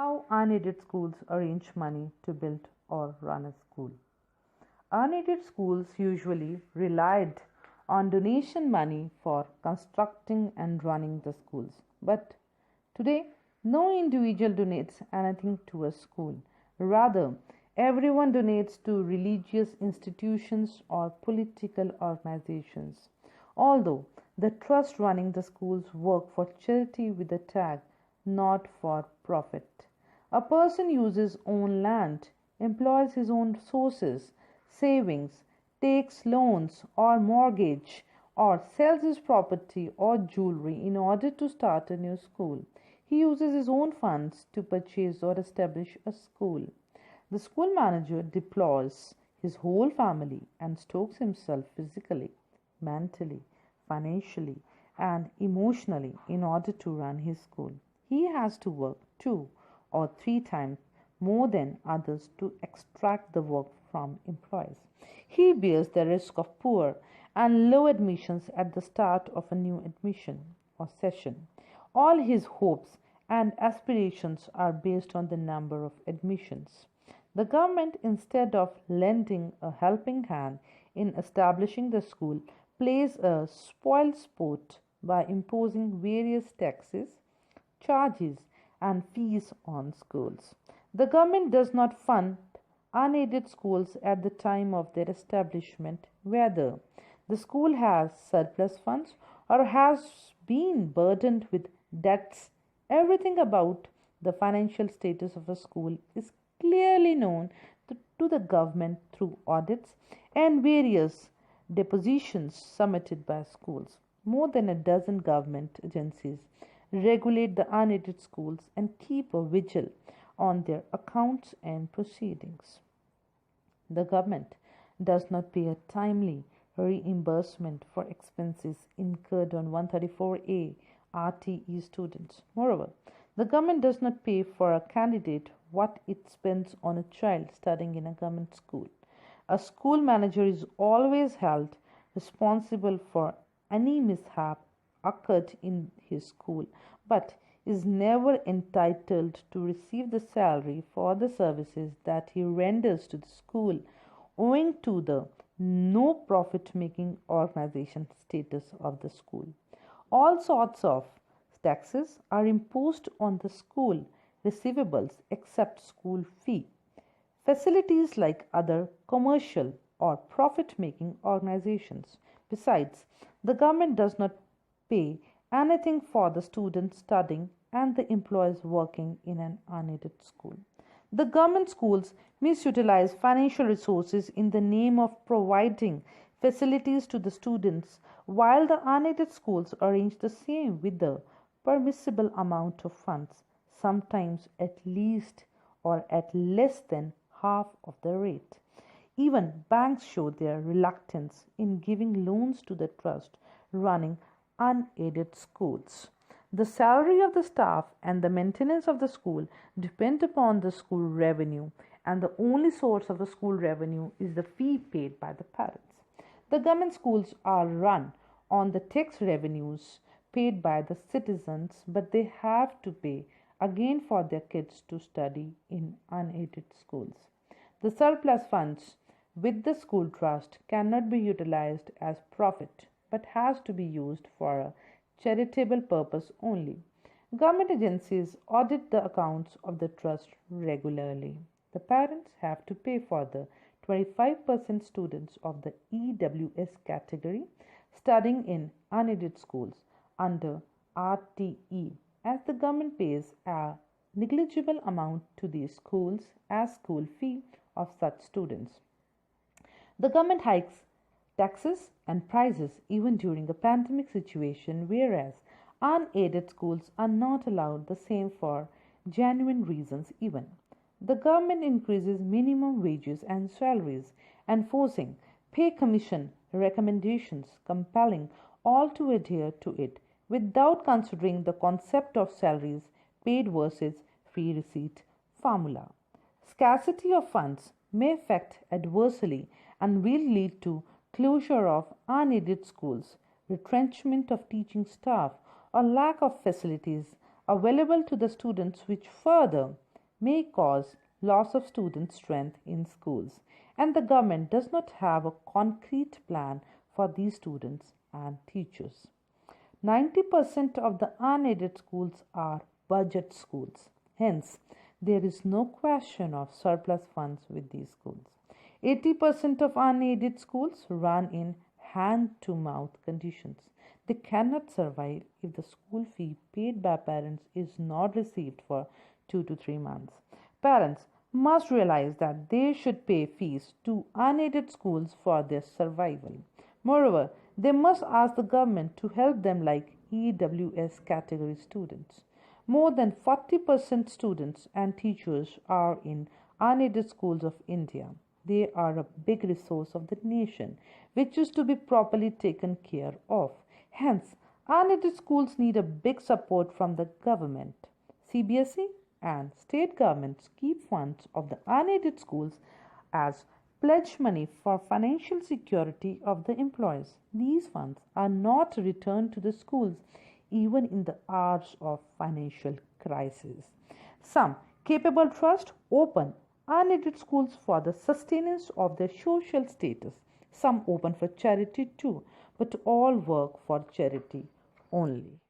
How unaided schools arrange money to build or run a school. Unaided schools usually relied on donation money for constructing and running the schools. But today, no individual donates anything to a school. Rather, everyone donates to religious institutions or political organizations. Although the trust running the schools work for charity with the tag not for profit. A person uses own land, employs his own sources, savings, takes loans or mortgage, or sells his property or jewelry in order to start a new school. He uses his own funds to purchase or establish a school. The school manager deploys his whole family and stokes himself physically, mentally, financially, and emotionally in order to run his school. He has to work 2 or 3 times more than others to extract the work from employees. He bears the risk of poor and low admissions at the start of a new admission or session. All his hopes and aspirations are based on the number of admissions. The government, instead of lending a helping hand in establishing the school, plays a spoil sport by imposing various taxes, charges, and fees on schools. The government does not fund unaided schools at the time of their establishment, whether the school has surplus funds or has been burdened with debts. Everything about the financial status of a school is clearly known to the government through audits and various depositions submitted by schools. More than a dozen government agencies regulate the unaided schools and keep a vigil on their accounts and proceedings. The government does not pay a timely reimbursement for expenses incurred on 134A RTE students. Moreover, the government does not pay for a candidate what it spends on a child studying in a government school. A school manager is always held responsible for any mishap occurred in his school, but is never entitled to receive the salary for the services that he renders to the school owing to the no profit making organization status of the school. All sorts of taxes are imposed on the school receivables except school fee. Facilities like other commercial or profit making organizations. Besides, the government does not pay anything for the students studying and the employees working in an unaided school. The government schools misutilize financial resources in the name of providing facilities to the students, while the unaided schools arrange the same with the permissible amount of funds, sometimes at least or at less than half of the rate. Even banks show their reluctance in giving loans to the trust running unaided schools. The salary of the staff and the maintenance of the school depend upon the school revenue, and the only source of the school revenue is the fee paid by the parents. The government schools are run on the tax revenues paid by the citizens, but they have to pay again for their kids to study in unaided schools. The surplus funds with the school trust cannot be utilized as profit but has to be used for a charitable purpose only. Government agencies audit the accounts of the trust regularly. The parents have to pay for the 25% students of the EWS category studying in unaided schools under RTE, as the government pays a negligible amount to these schools as school fee of such students. The government hikes taxes and prices even during a pandemic situation, whereas unaided schools are not allowed the same for genuine reasons even. The government increases minimum wages and salaries, enforcing pay commission recommendations, compelling all to adhere to it without considering the concept of salaries paid versus free receipt formula. Scarcity of funds may affect adversely and will lead to closure of unaided schools, retrenchment of teaching staff, or lack of facilities available to the students, which further may cause loss of student strength in schools, and the government does not have a concrete plan for these students and teachers. 90% of the unaided schools are budget schools. Hence, there is no question of surplus funds with these schools. 80% of unaided schools run in hand to mouth conditions. They cannot survive if the school fee paid by parents is not received for 2 to 3 months. Parents must realize that they should pay fees to unaided schools for their survival. Moreover, they must ask the government to help them like EWS category students. More than 40% students and teachers are in unaided schools of India. They are a big resource of the nation, which is to be properly taken care of. Hence, unaided schools need a big support from the government. CBSE and state governments keep funds of the unaided schools as pledge money for financial security of the employees. These funds are not returned to the schools even in the hours of financial crisis. Some capable trusts open unaided schools for the sustenance of their social status. Some open for charity too, but all work for charity only.